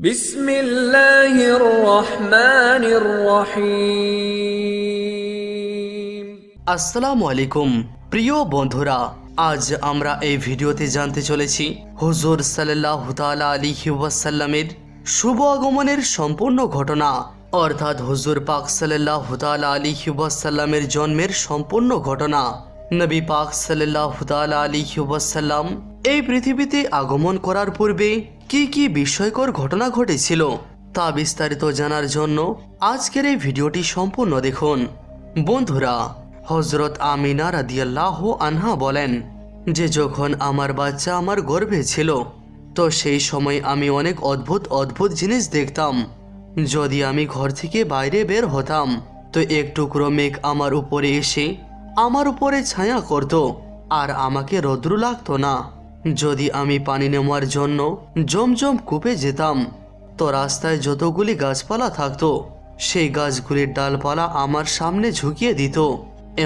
বিসমিল্লাহির রহমানির রহিম। আসসালামু আলাইকুম প্রিয় বন্ধুরা, আজ আমরা এই ভিডিওতে জানতে চলেছি হুজুর সাল্লাল্লাহু তাআলা আলাইহি ওয়াসাল্লামের শুভ আগমনের সম্পূর্ণ ঘটনা, অর্থাৎ হুজুর পাক সাল্লাল্লাহু তাআলা আলাইহি ওয়াসাল্লামের জন্মের সম্পূর্ণ ঘটনা। নবী পাক সাল্লাল্লাহু তাআলা আলাইহি ওয়াসাল্লাম এই পৃথিবীতে আগমন করার পূর্বে কি কি বিস্ময়কর ঘটনা ঘটেছিল তা বিস্তারিত জানার জন্য আজকের এই ভিডিওটি সম্পূর্ণ দেখুন। বন্ধুরা, হযরত আমিনা রাদিয়াল্লাহু আনহা বলেন যে যখন আমার বাচ্চা আমার গর্ভে ছিল তো সেই সময় আমি অনেক অদ্ভুত জিনিস দেখতাম। যদি আমি ঘর থেকে বাইরে বের হতাম তো এক টুকরো মেঘ আমার উপরে এসে আমার উপরে ছায়া করত আর আমাকে রৌদ্র লাগতো না। যদি আমি পানি নেওয়ার জন্য জমজম কূপে যেতাম তো রাস্তায় যতগুলি গাছপালা থাকতো সেই গাছগুলির ডালপালা আমার সামনে ঝুঁকিয়ে দিত।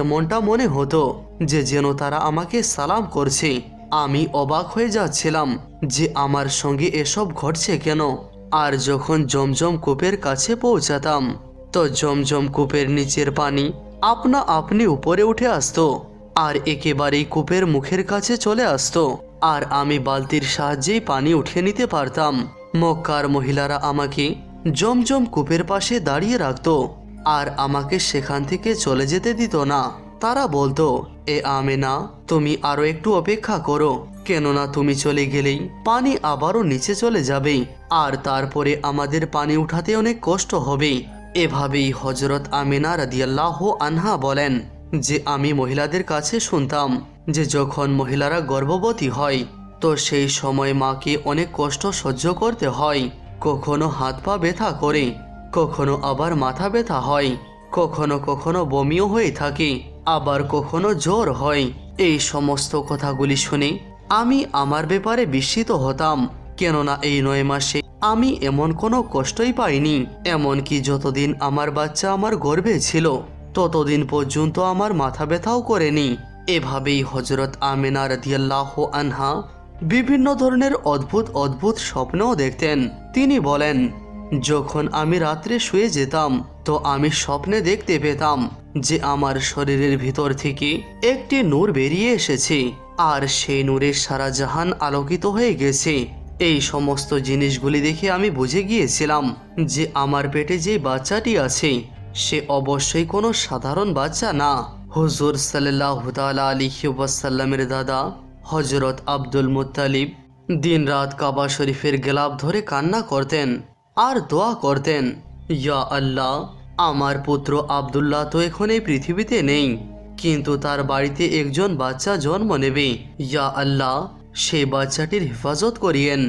এমনটা মনে হতো যে যেন তারা আমাকে সালাম করছে। আমি অবাক হয়ে যাচ্ছিলাম যে আমার সঙ্গে এসব ঘটছে কেন। আর যখন জমজম কূপের কাছে পৌঁছাতাম তো জমজম কূপের নিচের পানি আপনা আপনি উপরে উঠে আসতো আর একেবারেই কূপের মুখের কাছে চলে আসতো আর আমি বালতির সাহায্যেই পানি উঠিয়ে নিতে পারতাম। মক্কার মহিলারা আমাকে জমজম কূপের পাশে দাঁড়িয়ে রাখতো আর আমাকে সেখান থেকে চলে যেতে দিত না। তারা বলতো, এ আমেনা, তুমি আরো একটু অপেক্ষা করো, কেননা তুমি চলে গেলেই পানি আবারও নিচে চলে যাবে আর তারপরে আমাদের পানি উঠাতে অনেক কষ্ট হবে। এভাবেই হযরত আমিনা রাদিয়াল্লাহু আনহা বলেন যে আমি মহিলাদের কাছে শুনতাম যে যখন মহিলারা গর্ভবতী হয় তো সেই সময় মাকে অনেক কষ্ট সহ্য করতে হয়। কখনো হাত পা ব্যথা করে, কখনো আবার মাথা ব্যথা হয়, কখনো বমিও হয়ে থাকে, আবার কখনো জ্বর হয়। এই সমস্ত কথাগুলি শুনে আমি আমার ব্যাপারে বিস্মিত হতাম, কেননা এই 9 মাসে আমি এমন কোনো কষ্টই পাইনি। এমনকি যতদিন আমার বাচ্চা আমার গর্ভে ছিল ততদিন পর্যন্ত আমার মাথা ব্যথাও করেনি। এভাবেই হযরত আমিনা রাদিয়াল্লাহু আনহা বিভিন্ন ধরনের অদ্ভুত স্বপ্নও দেখতেন। তিনি বলেন, যখন আমি রাত্রে শুয়ে যেতাম তো আমি স্বপ্নে দেখতে পেতাম যে আমার শরীরের ভিতর থেকে একটি নূর বেরিয়ে এসেছে আর সেই নূরের সারা জাহান আলোকিত হয়ে গেছে। এই সমস্ত জিনিসগুলি দেখে আমি বুঝে গিয়েছিলাম যে আমার পেটে যে বাচ্চাটি আছে সে অবশ্যই কোনো সাধারণ বাচ্চা না। হুজুর সাল্লাল্লাহু তাআলা আলাইহি ওয়াসাল্লামের দাদা হযরত আব্দুল মুত্তালিব দিন রাত কাবা শরীফের গেলাপ ধরে কান্না করতেন আর দোয়া করতেন, ইয়া আল্লাহ, আমার পুত্র আব্দুল্লাহ তো এখন এই পৃথিবীতে নেই, কিন্তু তার বাড়িতে একজন বাচ্চা জন্ম নেবে। ইয়া আল্লাহ, সেই বাচ্চাটির হেফাজত করিয়েন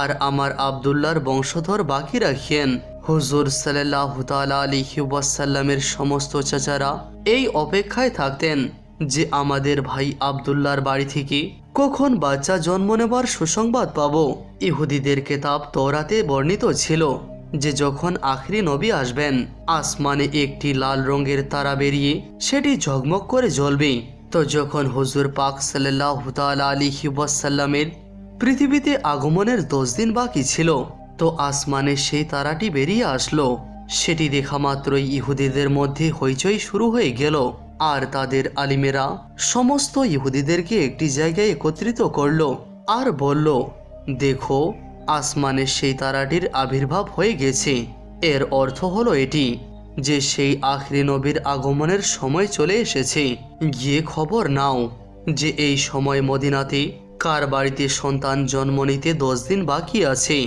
আর আমার আব্দুল্লাহর বংশধর বাকি রাখিয়েন। হুজুর সাল্লাল্লাহু তাআলা আলাইহি ওয়াসাল্লামের সমস্ত চাচারা এই অপেক্ষায় থাকতেন যে আমাদের ভাই আব্দুল্লাহর বাড়ি থেকে কখন বাচ্চা জন্ম নেবার সুসংবাদ পাবো। ইহুদিদের কিতাব তওরাতে বর্ণিত ছিল যে যখন আখরি নবী আসবেন আসমানে একটি লাল রঙের তারা বেরিয়ে সেটি ঝকমক করে জ্বলবে। তো যখন হুজুর পাক সাল্লাল্লাহু তাআলা আলাইহি ওয়াসাল্লামের পৃথিবীতে আগমনের 10 দিন বাকি ছিল তো আসমানে সেই তারাটি বেরিয়ে আসলো। সেটি দেখা মাত্রই ইহুদিদের মধ্যে হইচই শুরু হয়ে গেল আর তাদের আলিমেরা সমস্ত ইহুদিদেরকে একটি জায়গায় একত্রিত করলো আর বলল, দেখো, আসমানে সেই তারাটির আবির্ভাব হয়ে গেছে। এর অর্থ হলো এটি যে সেই আখরি নবীর আগমনের সময় চলে এসেছে। গিয়ে খবর নাও যে এই সময় মদিনাতে কার বাড়িতে সন্তান জন্ম নিতে 10 দিন বাকি আছে।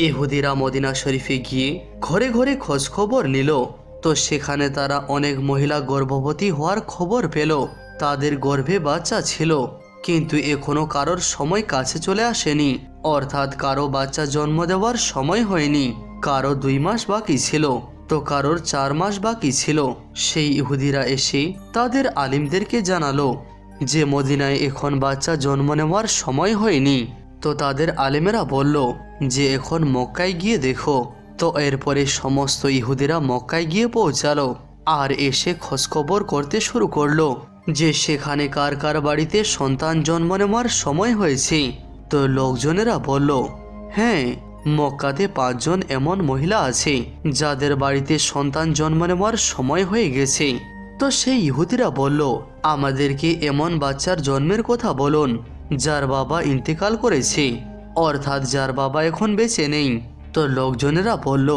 ইহুদিরা মদিনা শরীফে গিয়ে ঘরে ঘরে খোঁজ খবর নিল তো সেখানে তারা অনেক মহিলা গর্ভবতী হওয়ার খবর পেল। তাদের গর্ভে বাচ্চা ছিল, কিন্তু এখনো কারোর সময় কাছে চলে আসেনি, অর্থাৎ কারো বাচ্চা জন্ম দেওয়ার সময় হয়নি। কারো 2 মাস বাকি ছিল তো কারোর 4 মাস বাকি ছিল। সেই ইহুদিরা এসে তাদের আলিমদেরকে জানালো যে মদিনায় এখন বাচ্চা জন্ম নেওয়ার সময় হয়নি। তো তাদের আলেমেরা বলল যে এখন মক্কায় গিয়ে দেখো। তো এরপরে সমস্ত ইহুদিরা মক্কায় গিয়ে পৌঁছালো আর এসে খোঁজখবর করতে শুরু করলো যে সেখানে কার কার বাড়িতে সন্তান জন্ম নেওয়ার সময় হয়েছে। তো লোকজনেরা বলল, হ্যাঁ, মক্কাতে 5 জন এমন মহিলা আছে যাদের বাড়িতে সন্তান জন্ম নেওয়ার সময় হয়ে গেছে। তো সেই ইহুদিরা বলল, আমাদেরকে এমন বাচ্চার জন্মের কথা বলুন যার বাবা ইন্তেকাল করেছে, অর্থাৎ যার বাবা এখন বেঁচে নেই। তো লোকজনেরা বলল,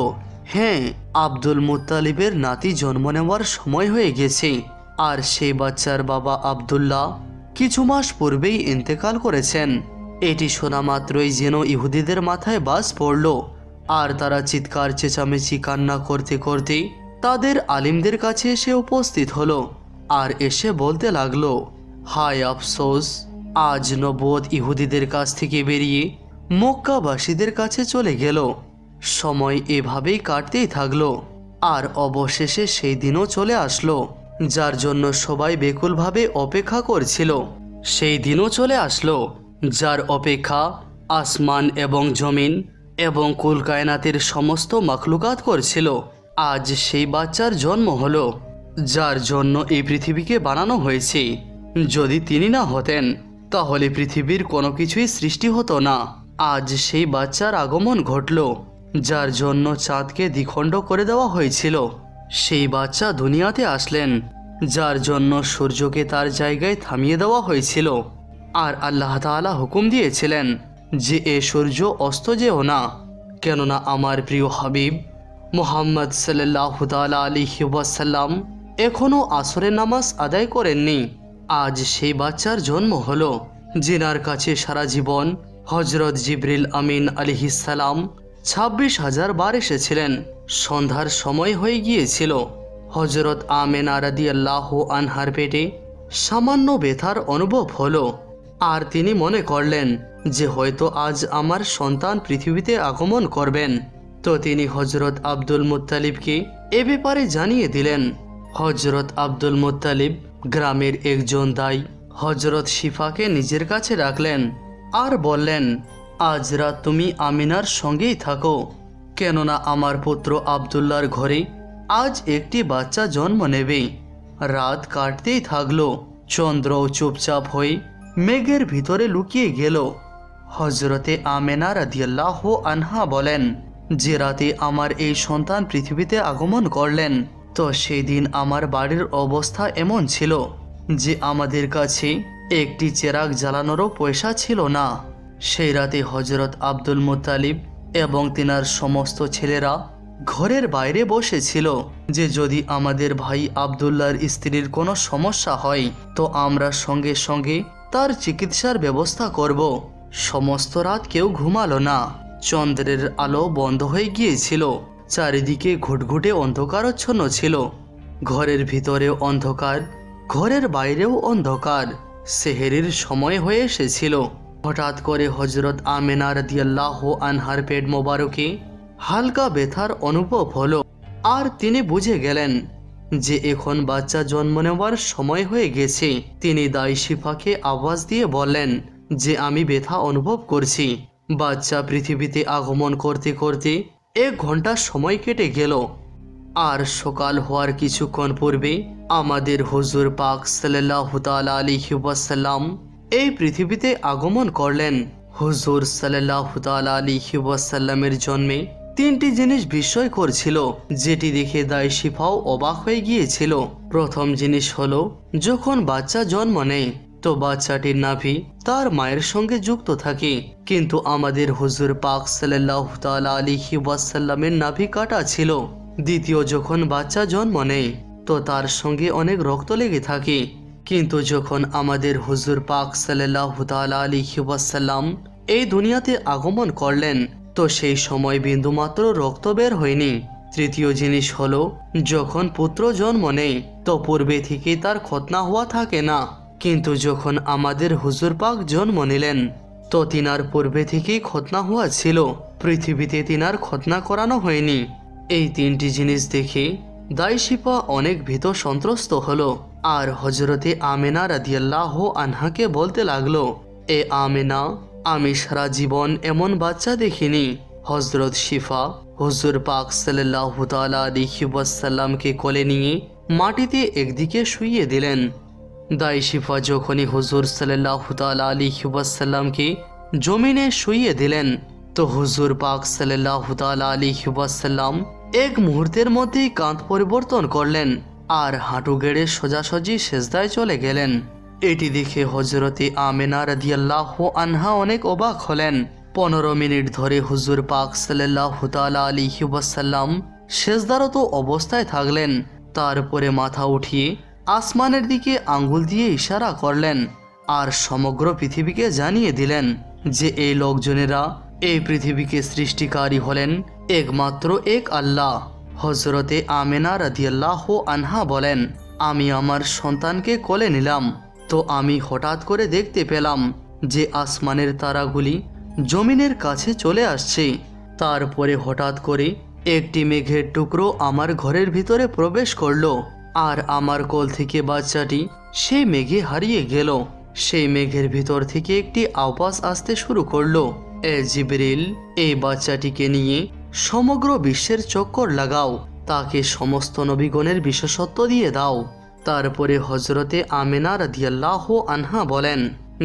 হ্যাঁ, আব্দুল মুত্তালিবের নাতি জন্ম নেওয়ার সময় হয়ে গেছে, আর সেই বাচ্চার বাবা আব্দুল্লাহ কিছু মাস পূর্বেই ইন্তেকাল করেছেন। এটি শোনা মাত্রই যেন ইহুদিদের মাথায় বাজ পড়ল, আর তারা চিৎকার চেঁচামেচি কান্না করতে করতে তাদের আলিমদের কাছে এসে উপস্থিত হলো, আর এসে বলতে লাগলো, হায় আফসোস, আজ নবুয়ত ইহুদিদের কাছ থেকে বেরিয়ে মক্কাবাসীদের কাছে চলে গেল। সময় এভাবেই কাটতেই থাকলো, আর অবশেষে সেই দিনও চলে আসলো যার জন্য সবাই বেকুলভাবে অপেক্ষা করছিল। সেই দিনও চলে আসলো যার অপেক্ষা আসমান এবং জমিন এবং কুল কায়নাতের সমস্ত মাখলুকাত করছিল। আজ সেই বাচ্চার জন্ম হলো যার জন্য এই পৃথিবীকে বানানো হয়েছে। যদি তিনি না হতেন তাহলে পৃথিবীর কোনো কিছুই সৃষ্টি হতো না। আজ সেই বাচ্চার আগমন ঘটল যার জন্য চাঁদকে দ্বিখণ্ড করে দেওয়া হয়েছিল। সেই বাচ্চা দুনিয়াতে আসলেন যার জন্য সূর্যকে তার জায়গায় থামিয়ে দেওয়া হয়েছিল, আর আল্লাহ তাআলা হুকুম দিয়েছিলেন যে এ সূর্য অস্ত যেও না, কেননা আমার প্রিয় হাবিব মুহাম্মদ সাল্লাল্লাহু তাআলা আলাইহি ওয়াসাল্লাম এখনও আসরের নামাজ আদায় করেননি। আজ সেই বাচ্চার জন্ম হলো জিনার কাছে সারা জীবন হজরত জিবরিল আমিন আলাইহিস সালাম 26,000 বার এসেছিলেন। সন্ধ্যার সময় হয়ে গিয়েছিল। হজরত আমেনা রাদিয়াল্লাহু আনহার পেটে সামান্য ব্যথার অনুভব হলো, আর তিনি মনে করলেন যে হয়তো আজ আমার সন্তান পৃথিবীতে আগমন করবেন। তো তিনি হজরত আব্দুল মুত্তালিবকে এ ব্যাপারে জানিয়ে দিলেন। হজরত আব্দুল মুত্তালিব গ্রামের একজন দাই হজরত শিফাকে নিজের কাছে রাখলেন আর বললেন, আজ রাত তুমি আমিনার সঙ্গেই থাকো, কেননা আমার পুত্র আব্দুল্লাহর ঘরে আজ একটি বাচ্চা জন্ম নেবে। রাত কাটতেই থাকলো। চন্দ্রও চুপচাপ হয়ে মেঘের ভিতরে লুকিয়ে গেল। হজরতে আমেনা রাদিয়াল্লাহু আনহা বলেন, যে রাতে আমার এই সন্তান পৃথিবীতে আগমন করলেন, তো সেই দিন আমার বাড়ির অবস্থা এমন ছিল যে আমাদের কাছে একটি চেরাগ জ্বালানোরও পয়সা ছিল না। সেই রাতে হজরত আব্দুল মুত্তালিব এবং তিনার সমস্ত ছেলেরা ঘরের বাইরে বসেছিল যে যদি আমাদের ভাই আব্দুল্লাহর স্ত্রীর কোনো সমস্যা হয় তো আমরা সঙ্গে সঙ্গে তার চিকিৎসার ব্যবস্থা করব। সমস্ত রাত কেউ ঘুমালো না। চন্দ্রের আলো বন্ধ হয়ে গিয়েছিল। চারিদিকে ঘুটঘুটে অন্ধকারাচ্ছন্ন ছিল। ঘরের ভিতরেও অন্ধকার, ঘরের বাইরেও অন্ধকার। সেহেরির সময় হয়ে এসেছিল। হঠাৎ করে হজরত আমেনা রাদিয়াল্লাহু আনহার পেট মোবারকে হালকা ব্যথার অনুভব হলো, আর তিনি বুঝে গেলেন যে এখন বাচ্চা জন্ম নেওয়ার সময় হয়ে গেছে। তিনি দাই শিফাকে আওয়াজ দিয়ে বললেন যে আমি ব্যথা অনুভব করছি। বাচ্চা পৃথিবীতে আগমন করতে করতে 1 ঘন্টা সময় কেটে গেল, আর সকাল হওয়ার কিছুক্ষণ পূর্বে আমাদের হুজুর পাক সাল্লাল্লাহু তাআলা আলাইহি ওয়াসাল্লাম এই পৃথিবীতে আগমন করলেন। হুজুর সাল্লাল্লাহু তাআলা আলাইহি ওয়াসাল্লামের জন্মে 3টি জিনিস বিস্ময়কর ছিল, যেটি দেখে দাই শিফাও অবাক হয়ে গিয়েছিল। প্রথম জিনিস হলো, যখন বাচ্চা জন্ম নেয় তো বাচ্চাটির নাভি তার মায়ের সঙ্গে যুক্ত থাকে, কিন্তু আমাদের হুজুর পাক সাল্লাল্লাহু তাআলা আলাইহি ওয়াসাল্লামের নাভি কাটা ছিল। দ্বিতীয়, যখন বাচ্চা জন্ম নেয় তো তার সঙ্গে অনেক রক্ত লেগে থাকে, কিন্তু যখন আমাদের হুজুর পাক সাল্লাল্লাহু তাআলা আলাইহি ওয়াসাল্লাম এই দুনিয়াতে আগমন করলেন তো সেই সময় বিন্দুমাত্র রক্ত বের হয়নি। তৃতীয় জিনিস হলো, যখন পুত্র জন্ম নেয় তো পূর্বে থেকে তার খতনা হওয়া থাকে না, কিন্তু যখন আমাদের হুজুর পাক জন্ম নিলেন তো তিনার পূর্বে থেকেই খতনা হওয়া ছিল, পৃথিবীতে তিনার খতনা করানো হয়নি। এই 3টি জিনিস দেখে দাই শিফা অনেক ভীত সন্ত্রস্ত হলো, আর হজরতে আমেনা রাদিয়াল্লাহু আনহাকে বলতে লাগলো, এ আমেনা, আমি সারা জীবন এমন বাচ্চা দেখিনি। হজরত শিফা হুজুর পাক সাল্লাল্লাহু তাআলা আলাইহি ওয়াসাল্লামকে কোলে নিয়ে মাটিতে একদিকে শুইয়ে দিলেন। দাই শিফা যখনই হুজুর সাল্লাল্লাহু তাআলা আলাইহি ওয়াসাল্লামকে জমিনে শুইয়ে দিলেন তো হুজুর পাক সাল্লাল্লাহু তাআলা আলাইহি ওয়াসাল্লাম এক মুহূর্তের মধ্যেই কাঁধ পরিবর্তন করলেন আর হাঁটু গেড়ে সোজাসুজি সেজদায় চলে গেলেন। এটি দেখে হযরতে আমেনা রাদিয়াল্লাহু আনহা অনেক অবাক হলেন। 15 মিনিট ধরে হুজুর পাক সাল্লাল্লাহু তাআলা আলাইহি ওয়াসাল্লাম সেজদারত অবস্থায় থাকলেন। তারপরে মাথা উঠিয়ে আসমানের দিকে আঙ্গুল দিয়ে ইশারা করলেন আর সমগ্র পৃথিবীকে জানিয়ে দিলেন যে এই লোকজনেরা এই পৃথিবীকে সৃষ্টিকারী হলেন একমাত্র এক আল্লাহ। হযরতে আমেনা রাদিয়াল্লাহু আনহা বলেন, আমি আমার সন্তানকে কোলে নিলাম, তো আমি হঠাৎ করে দেখতে পেলাম যে আসমানের তারাগুলি জমিনের কাছে চলে আসছে। তারপরে হঠাৎ করে একটি মেঘের টুকরো আমার ঘরের ভিতরে প্রবেশ করলো আর আমার কোল থেকে বাচ্চাটি সেই মেঘে হারিয়ে গেল। সেই মেঘের ভিতর থেকে একটি আওয়াজ আসতে শুরু করলো, এ জিবরিল, এই বাচ্চাটিকে নিয়ে সমগ্র বিশ্বের চক্কর লাগাও, তাকে সমস্ত নবীগণের বিশেষত্ব দিয়ে দাও। তারপরে হযরতে আমেনা রাদিয়াল্লাহু আনহা বলেন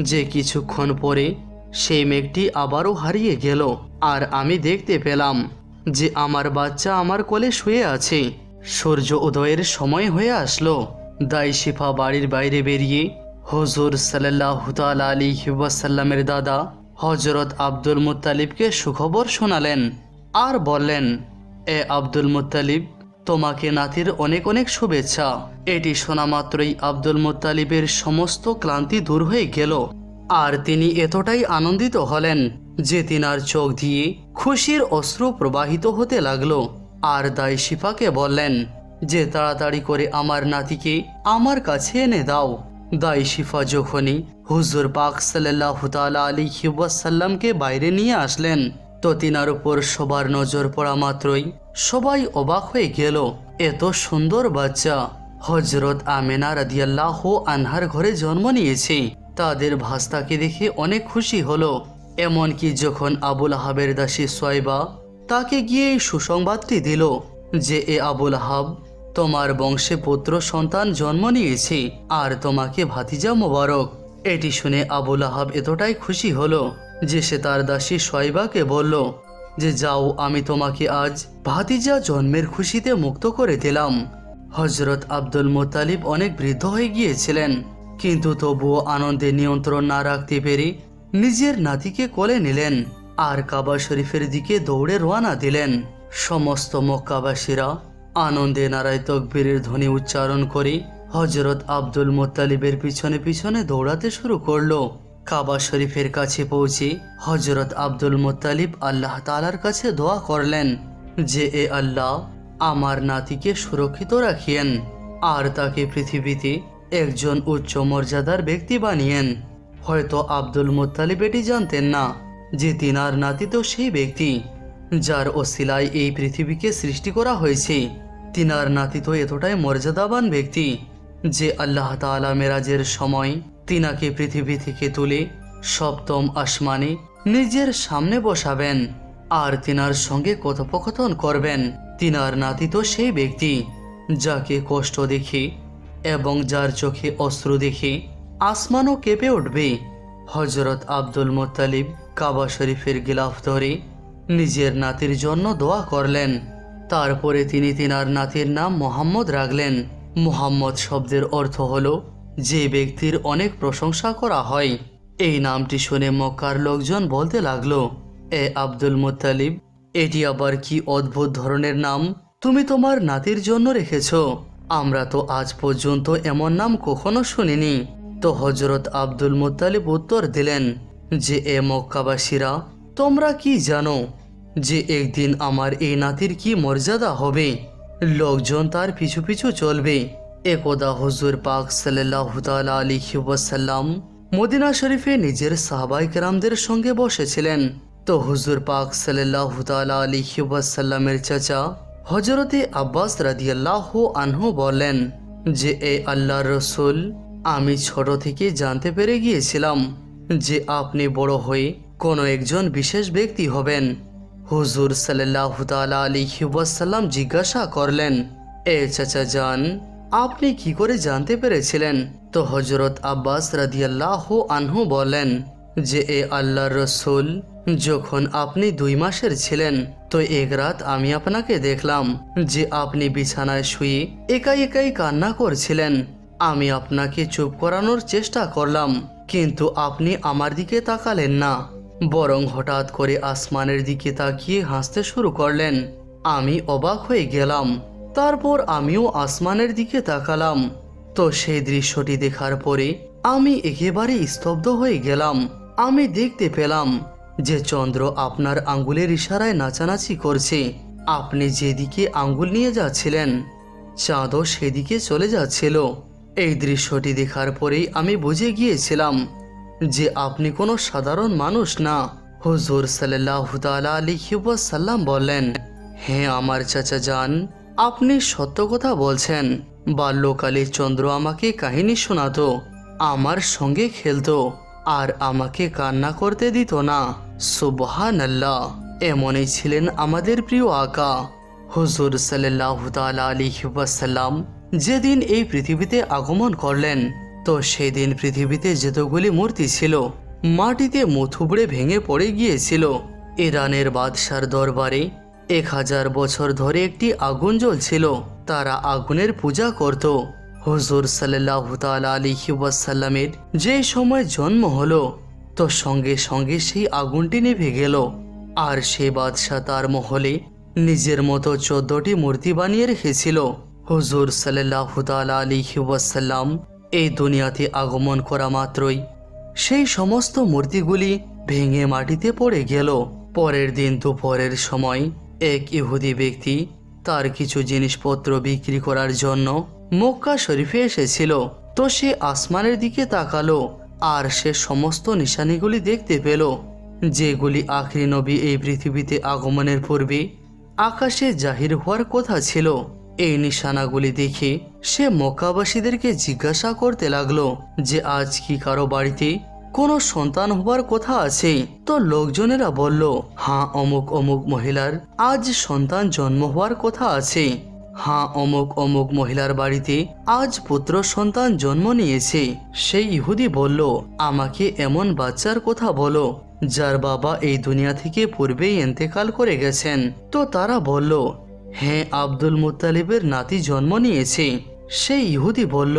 যে কিছুক্ষণ পরে সেই মেঘটি আবারও হারিয়ে গেল আর আমি দেখতে পেলাম যে আমার বাচ্চা আমার কোলে শুয়ে আছে। সূর্য উদয়ের সময় হয়ে আসলো। দাইশিফা বাড়ির বাইরে বেরিয়ে হুজুর সাল্লাল্লাহু তাআলা আলাইহি ওয়াসাল্লামের দাদা হযরত আব্দুল মুত্তালিবকে সুখবর শোনালেন আর বললেন, এ আব্দুল মুত্তালিব, তোমাকে নাতির অনেক অনেক শুভেচ্ছা। এটি শোনা মাত্রই আব্দুল মুত্তালিবের সমস্ত ক্লান্তি দূর হয়ে গেল আর তিনি এতটাই আনন্দিত হলেন যে তিনার চোখ দিয়ে খুশির অশ্রু প্রবাহিত হতে লাগলো। আর দাইশিফাকে বললেন যে তাড়াতাড়ি করে আমার নাতিকে আমার কাছে এনে দাও। দাইশিফা যখনই হুজুর পাক সাল্লাল্লাহু তাআলা আলাইহি ওয়াসাল্লামকে বাইরে নিয়ে আসলেন, তো তিনার উপর সবার নজর পড়া মাত্রই সবাই অবাক হয়ে গেল। এত সুন্দর বাচ্চা হযরত আমেনা রাদিয়াল্লাহু আনহার ঘরে জন্ম নিয়েছে। তাদের ভাস্তাকে দেখে অনেক খুশি হলো। এমনকি যখন আবুল আহাবের দাসী সোয়াইবা তাকে গিয়ে এই সুসংবাদটি দিল যে এ আবুল আহাব, তোমার বংশে পুত্র সন্তান জন্ম নিয়েছে আর তোমাকে ভাতিজা মোবারক। এটি শুনে আবুল আহাব এতটাই খুশি হলো যে সে তার দাসী সোয়াইবাকে বলল যে যাও, আমি তোমাকে আজ ভাতিজা জন্মের খুশিতে মুক্ত করে দিলাম। হযরত আব্দুল মুত্তালিব অনেক বৃদ্ধ হয়ে গিয়েছিলেন, কিন্তু তবুও আনন্দে নিয়ন্ত্রণ না রাখতে পেরে নিজের নাতিকে কোলে নিলেন আর কাবা শরীফের দিকে দৌড়ে রওনা দিলেন। সমস্ত মক্কাবাসীরা আনন্দে নারায় তাকবীরের ধ্বনি উচ্চারণ করে হযরত আব্দুল মুত্তালিবের পিছনে পিছনে দৌড়াতে শুরু করলো। কাবা শরীফের কাছে পৌঁছে হযরত আব্দুল মুত্তালিব আল্লাহ তাআলার কাছে দোয়া করলেন যে এ আল্লাহ, আমার নাতিকে সুরক্ষিত রাখিয়েন আর তাকে পৃথিবীতে একজন উচ্চ মর্যাদার ব্যক্তি বানিয়েন। হয়তো আব্দুল মুত্তালিব এটি জানতেন না যে তিনার নাতি তো সেই ব্যক্তি যার ওসিলায় এই পৃথিবীকে সৃষ্টি করা হয়েছে। তিনার নাতি তো এতটাই মর্যাদাবান ব্যক্তি যে আল্লাহ তাআলা মেরাজের সময় তিনাকে পৃথিবী থেকে তুলে সপ্তম আসমানে নিজের সামনে বসাবেন আর তিনার সঙ্গে কথোপকথন করবেন। তিনার নাতি তো সেই ব্যক্তি যাকে কষ্ট দেখে এবং যার চোখে অশ্রু দেখে আসমানও কেঁপে উঠবে। হযরত আব্দুল মুত্তালিব কাবা শরীফের গিলাফ ধরে নিজের নাতির জন্য দোয়া করলেন। তারপরে তিনি তিনার নাতির নাম মুহাম্মদ রাখলেন। মুহাম্মদ শব্দের অর্থ হলো যে ব্যক্তির অনেক প্রশংসা করা হয়। এই নামটি শুনে মক্কার লোকজন বলতে লাগলো, এ আব্দুল মুত্তালিব, এটি আবার কি অদ্ভুত ধরনের নাম তুমি তোমার নাতির জন্য রেখেছো? আমরা তো আজ পর্যন্ত এমন নাম কখনো শুনিনি। তো হযরত আব্দুল মুত্তালিব উত্তর দিলেন যে এ মক্কাবাসীরা, তোমরা কি জানো যে একদিন আমার এই নাতির কি মর্যাদা হবে? লোকজন তার পিছু পিছু চলবে। একদা হুজুর পাক সাল্লাল্লাহু তাআলা আলাইহি ওয়াসাল্লাম মদিনা শরীফে নিজের সাহাবায়ে কেরামদের সঙ্গে বসেছিলেন। তো হুজুর পাক সাল্লাল্লাহু তাআলা আলাইহি ওয়াসাল্লামের চাচা হযরতে আব্বাস রাদিয়াল্লাহু আনহু বললেন যে এ আল্লাহর রাসূল, আমি ছোট থেকে জানতে পেরে গিয়েছিলাম যে আপনি বড় হয়ে কোনো একজন বিশেষ ব্যক্তি হবেন। হুজুর সাল্লাল্লাহু তাআলা আলাইহি ওয়াসাল্লাম জিজ্ঞাসা করলেন, এ চাচা জান, আপনি কি করে জানতে পেরেছিলেন? তো হযরত আব্বাস রাদিয়াল্লাহু আনহু বলেন যে এ আল্লাহর রাসূল, যখন আপনি 2 মাসের ছিলেন তো এক রাত আমি আপনাকে দেখলাম যে আপনি বিছানায় শুয়ে একাই একাই কান্না করছিলেন। আমি আপনাকে চুপ করানোর চেষ্টা করলাম, কিন্তু আপনি আমার দিকে তাকালেন না, বরং হঠাৎ করে আসমানের দিকে তাকিয়ে হাসতে শুরু করলেন। আমি অবাক হয়ে গেলাম। তারপর আমিও আসমানের দিকে তাকালাম। তো সেই দৃশ্যটি দেখার পরে আমি একেবারে স্তব্ধ হয়ে গেলাম। আমি দেখতে পেলাম যে চন্দ্র আপনার আঙ্গুলের ইশারায় নাচানাচি করছে। আপনি যেদিকে আঙ্গুল নিয়ে যাচ্ছিলেন চাঁদও সেদিকে চলে যাচ্ছিল। এই দৃশ্যটি দেখার পরেই আমি বুঝে গিয়েছিলাম যে আপনি কোনো সাধারণ মানুষ না। হুজুর সাল্লাল্লাহু তাআলা আলাইহি ওয়াসাল্লাম বললেন, হ্যাঁ আমার চাচা যান, আপনি সত্য কথা বলছেন। বাল্যকালে চন্দ্র আমাকে কাহিনী শোনাতো, আমার সঙ্গে খেলতো আর আমাকে কান্না করতে দিত না। সুবহানাল্লাহ। এমনই ছিলেন আমাদের প্রিয় আকা হুজুর সাল্লাল্লাহু তাআলা আলাইহি ওয়াসাল্লাম। যেদিন এই পৃথিবীতে আগমন করলেন তো সেদিন পৃথিবীতে যতগুলি মূর্তি ছিল মাটিতে মুথুবড়ে ভেঙে পড়ে গিয়েছিল। ইরানের বাদশার দরবারে 1000 বছর ধরে একটি আগুন জ্বলছিল। তারা আগুনের পূজা করত। হুজুর সাল্লাল্লাহু তাআলা আলাইহি ওয়াসাল্লামের যে সময় জন্ম হলো তো সঙ্গে সঙ্গে সেই আগুনটি নিভে গেল। আর সে বাদশা তার মহলে নিজের মতো 14টি মূর্তি বানিয়ে রেখেছিল। হুজুর সাল্লাল্লাহু তাআলা আলাইহি ওয়াসাল্লাম এই দুনিয়াতে আগমন করা মাত্রই সেই সমস্ত মূর্তিগুলি ভেঙে মাটিতে পড়ে গেল। পরের দিন দুপুরের সময় এক ইহুদি ব্যক্তি তার কিছু জিনিসপত্র বিক্রি করার জন্য মক্কা শরীফে এসেছিল। তো সে আসমানের দিকে তাকালো আর সে সমস্ত নিশানিগুলি দেখতে পেল যেগুলি আখরি নবী এই পৃথিবীতে আগমনের পূর্বে আকাশে জাহির হওয়ার কথা ছিল। এই নিশানাগুলি দেখে সে মক্কাবাসীদেরকে জিজ্ঞাসা করতে লাগলো যে আজ কি কারো বাড়িতে কোনো সন্তান হবার কথা আছে? তো লোকজনেরা বলল, হ্যাঁ অমুক অমুক মহিলার আজ সন্তান জন্ম হওয়ার কথা আছে। হ্যাঁ অমুক অমুক মহিলার বাড়িতে আজ পুত্র সন্তান জন্ম নিয়েছে। সেই ইহুদি বলল, আমাকে এমন বাচ্চার কথা বলো যার বাবা এই দুনিয়া থেকে পূর্বেই ইন্তেকাল করে গেছেন। তো তারা বলল, হ্যাঁ আব্দুল মুত্তালিবের নাতি জন্ম নিয়েছে। সেই ইহুদি বলল,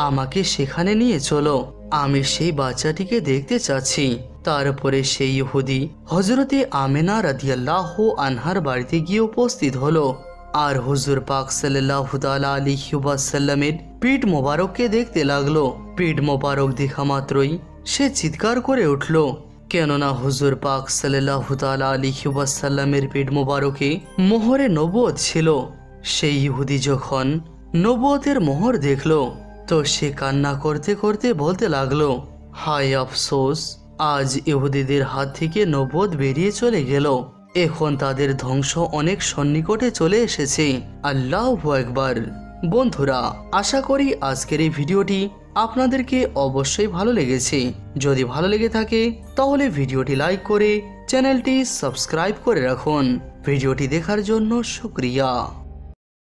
আমাকে সেখানে নিয়ে চলো, আমি সেই বাচ্চাটিকে দেখতে চাচ্ছি। তারপরে সেই ইহুদি হযরতে আমেনা রাদিয়াল্লাহু আনহার বাড়িতে গিয়ে উপস্থিত হলো আর হুজুর পাক সাল্লাল্লাহু তাআলা আলাইহি ওয়াসাল্লামের পিঠ মোবারককে দেখতে লাগলো। পিঠ মোবারক দেখা মাত্রই সে চিৎকার করে উঠল, কেননা হুজুর পাক সাল্লাল্লাহু তাআলা আলাইহি ওয়াসাল্লামের পিঠ মোবারকে মোহরে নবুয়ত ছিল। সেই ইহুদি যখন নবুয়তের মোহর দেখলো তো সে কান্না করতে করতে বলতে লাগলো, হায় আফসোস, আজ ইহুদিদের হাত থেকে নবুয়ত বেরিয়ে চলে গেল। এখন তাদের ধ্বংস অনেক সন্নিকটে চলে এসেছে। আল্লাহু আকবার। বন্ধুরা, আশা করি আজকের এই ভিডিওটি আপনাদেরকে অবশ্যই ভালো লেগেছে। যদি ভালো লেগে থাকে তাহলে ভিডিওটি লাইক করে চ্যানেলটি সাবস্ক্রাইব করে রাখুন। ভিডিওটি দেখার জন্য শুকরিয়া।